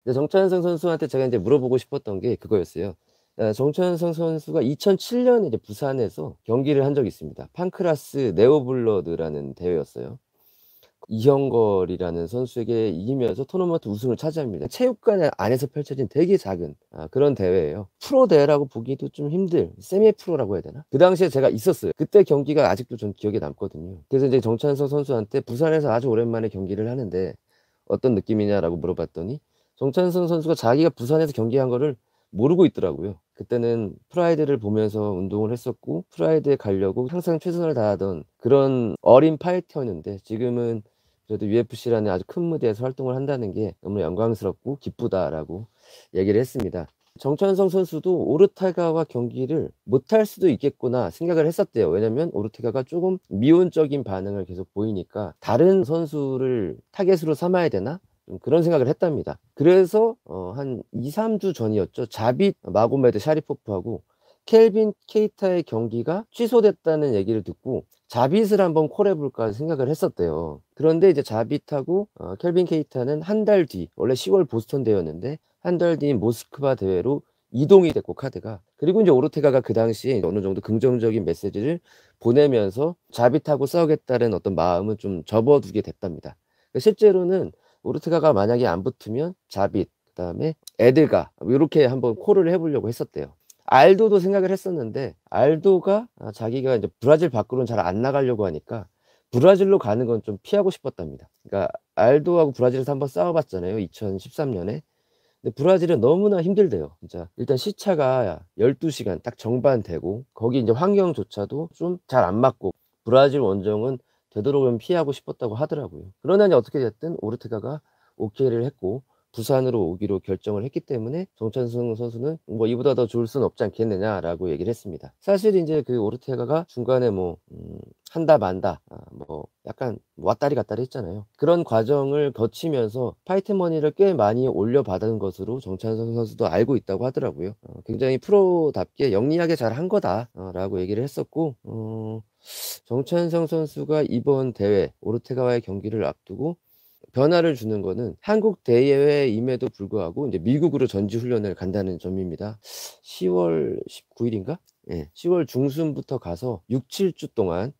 근데 정찬성 선수한테 제가 인제 물어보고 싶었던 게 그거였어요. 정찬성 선수가 2007 년에 이제 부산에서 경기를 한 적이 있습니다. 판크라스 네오블러드라는 대회였어요. 이형걸이라는 선수에게 이기면서 토너먼트 우승을 차지합니다. 체육관 안에서 펼쳐진 되게 작은 그런 대회예요. 프로 대회라고 보기도 좀 힘들 세미 프로라고 해야 되나? 그 당시에 제가 있었어요. 그때 경기가 아직도 전 기억에 남거든요. 그래서 이제 정찬성 선수한테 부산에서 아주 오랜만에 경기를 하는데 "어떤 느낌이냐?"라고 물어봤더니 정찬성 선수가 자기가 부산에서 경기한 거를 모르고 있더라고요. 그때는 프라이드를 보면서 운동을 했었고 프라이드에 가려고 항상 최선을 다하던 그런 어린 파이터였는데 지금은 그래도 UFC라는 아주 큰 무대에서 활동을 한다는 게 너무 영광스럽고 기쁘다라고 얘기를 했습니다. 정찬성 선수도 '오르테가와 경기를 못할 수도 있겠구나.' 생각을 했었대요. 왜냐면 오르테가가 쪼금 미온적인 반응을 계속 보이니까 '다른 선수를 타겟으로 삼아야 되나?' 좀 그런 생각을 했답니다. 그래서 한 2-3주 전이었죠. 자빗 마고메드 샤리포프하고 켈빈 케이타의 경기가 취소됐다는 얘기를 듣고 '자빗을 한번 콜해 볼까.' 생각을 했었대요. 그런데 이제 자빗하고 켈빈 케이타는 한 달 뒤 원래 10월 보스턴 대회였는데 한 달 뒤인 모스크바 대회로 이동이 됐고 카드가. 그리고 인제 오르테가가 그 당시에 어느 정도 긍정적인 메시지를 보내면서 자빗하고 싸우겠다는 어떤 마음은 좀 접어두게 됐답니다. 실제로는 오르테가가 만약에 안 붙으면 자빗 그다음에 에드가 요렇게 한번 콜을 해 보려고 했었대요. 알도도 생각을 했었는데 알도가 자기가 이제 브라질 밖으로는 잘 안 나가려고 하니까 브라질로 가는 건 좀 피하고 싶었답니다. 그러니까 알도하고 브라질에서 한번 싸워 봤잖아요, 2013 년에. 근데 브라질은 너무나 힘들대요, 진짜. 일단 시차가 12 시간 딱 정반되고 거기 인제 환경조차도 좀 잘 안 맞고 브라질 원정은 되도록이면 피하고 싶었다고 하더라고요. 그러나 이제 어떻게 됐든 오르테가가 오케이를 했고 부산으로 오기로 결정을 했기 때문에 정찬성 선수는 뭐 "이보다 더 좋을 수는 없지 않겠느냐."라고 얘기를 했습니다. 사실 인제 그 오르테가가 중간에 뭐 한다 만다 뭐 약간 왔다리 갔다리 했잖아요. 그런 과정을 거치면서 파이트 머니를 꽤 많이 올려받은 것으로 정찬성 선수도 알고 있다고 하더라고요. 굉장히 프로답게 "영리하게 잘한 거다." 라고 얘기를 했었고 정찬성 선수가 이번 대회 오르테가와의 경기를 앞두고 변화를 주는 거는 한국 대회임에도 불구하고 인제 미국으로 전지 훈련을 간다는 점입니다. 10월 19 일인가? 예. 10월 중순부터 가서 6-7주 동안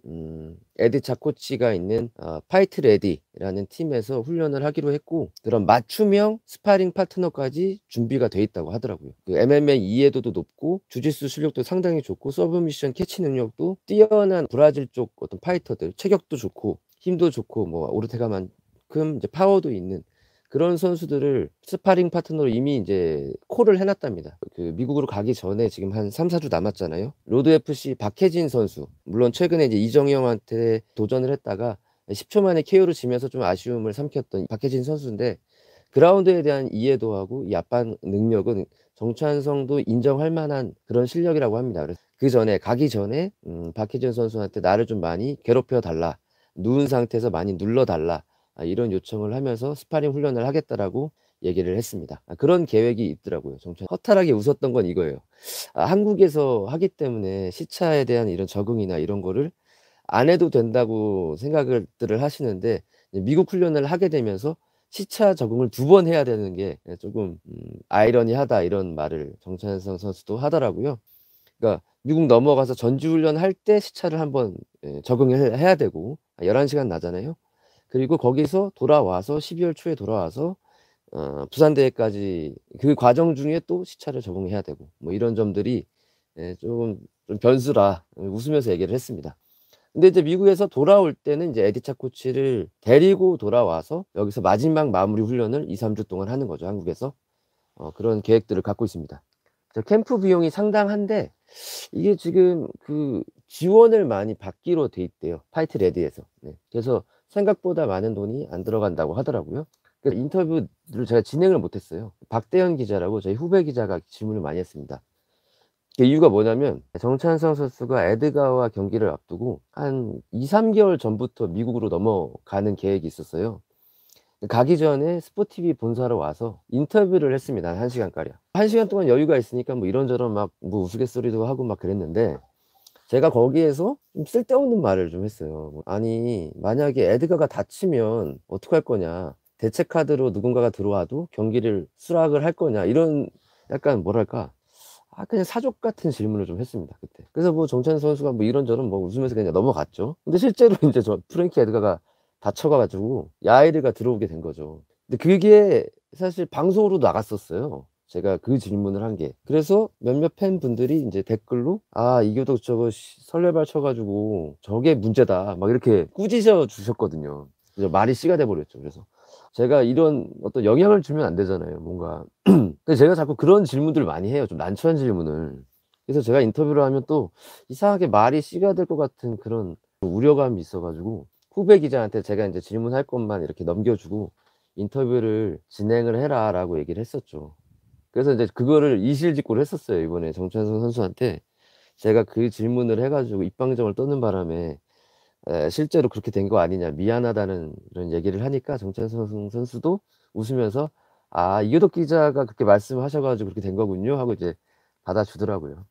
에디 차코치가 있는 파이트 레디라는 팀에서 훈련을 하기로 했고 그런 맞춤형 스파링 파트너까지 준비가 돼 있다고 하더라고요. 그 MMA 이해도도 높고 주짓수 실력도 상당히 좋고 서브미션 캐치 능력도 뛰어난 브라질 쪽 어떤 파이터들 체격도 좋고 힘도 좋고 뭐 오르테가만 큼 이제 파워도 있는 그런 선수들을 스파링 파트너로 이미 인제 콜을 해 놨답니다. 그 미국으로 가기 전에 지금 한 3-4주 남았잖아요. 로드 FC 박해진 선수 물론 최근에 이제 이정형한테 도전을 했다가 10초 만에 KO를 지면서 좀 아쉬움을 삼켰던 박해진 선수인데 그라운드에 대한 이해도하고 이 압박 능력은 정찬성도 인정할 만한 그런 실력이라고 합니다. 그래서 그전에 가기 전에 박해준 선수한테 "나를 좀 많이 괴롭혀 달라. 누운 상태에서 많이 눌러 달라." 이런 요청을 하면서 "스파링 훈련을 하겠다."라고 얘기를 했습니다. 그런 계획이 있더라고요. 정찬 허탈하게 웃었던 건 이거예요. 한국에서 하기 때문에 시차에 대한 이런 적응이나 이런 거를 안 해도 된다고 생각을 들을 하시는데 이제 미국 훈련을 하게 되면서 시차 적응을 2번 해야 되는 게 쪼금 "아이러니하다." 이런 말을 정찬성 선수도 하더라고요. 그러니까 미국 넘어가서 전지훈련할 때 시차를 한번 적응을 해야 되고 11 시간 나잖아요. 그리고 거기서 돌아와서 12월 초에 돌아와서 부산 대회까지 그 과정 중에 또 시차를 적응해야 되고 뭐 이런 점들이 쪼금 좀 변수라 웃으면서 얘기를 했습니다. 근데 이제 미국에서 돌아올 때는 이제 에디 차코치를 데리고 돌아와서 여기서 마지막 마무리 훈련을 2-3주 동안 하는 거죠, 한국에서. 그런 계획들을 갖고 있습니다. 캠프 비용이 상당한데 이게 지금 그 지원을 많이 받기로 돼 있대요, 파이트 레디에서. 네. 그래서 생각보다 많은 돈이 안 들어간다고 하더라고요. 그 인터뷰를 제가 진행을 못 했어요. 박대현 기자라고 저희 후배 기자가 질문을 많이 했습니다. 그 이유가 뭐냐면 정찬성 선수가 에드가와 경기를 앞두고 한 2-3 개월 전부터 미국으로 넘어가는 계획이 있었어요. 가기 전에 스포티비 본사로 와서 인터뷰를 했습니다. 한 1 시간가량. 1 시간 동안 여유가 있으니까 뭐 이런저런 막 뭐 우스갯소리도 하고 막 그랬는데 제가 거기에서 좀 쓸데없는 말을 좀 했어요. 뭐 "아니 만약에 에드가가 다치면 어떡할 거냐." 대체 카드로 누군가가 들어와도 경기를 수락을 할 거냐 이런 약간 뭐랄까 그냥 사족 같은 질문을 좀 했습니다 그때. 그래서 뭐 정찬 선수가 뭐 이런저런 뭐 웃으면서 그냥 넘어갔죠. 근데 실제로 인제 저 프랭키 에드가가 다쳐 가지고 야이르가 들어오게 된 거죠. 근데 그게 사실 방송으로도 나갔었어요, 제가 그 질문을 한 게. 그래서 몇몇 팬분들이 인제 댓글로 "아 이교독 저거 설레발 쳐 가지고 저게 문제다." 막 이렇게 꾸짖어 주셨거든요. 그래서 말이 씨가 돼 버렸죠. 그래서 제가 이런 어떤 영향을 주면 안 되잖아요, 뭔가. 근데 제가 자꾸 그런 질문들을 많이 해요, 좀 난처한 질문을. 그래서 제가 인터뷰를 하면 또 이상하게 말이 씨가 될 것 같은 그런 우려감이 있어 가지고 후배 기자한테 제가 인제 질문할 것만 이렇게 넘겨 주고 "인터뷰를 진행을 해라."라고 얘기를 했었죠. 그래서 인제 그거를 이실직고를 했었어요, 이번에 정찬성 선수한테. 제가 그 질문을 해 가지고 입방정을 떠는 바람에 실제로 그렇게 된 거 아니냐, 미안하다는 이런 얘기를 하니까 정찬성 선수도 웃으면서 "아 이효덕 기자가 그렇게 말씀하셔 가지고 그렇게 된 거군요." 하고 이제 받아주더라고요.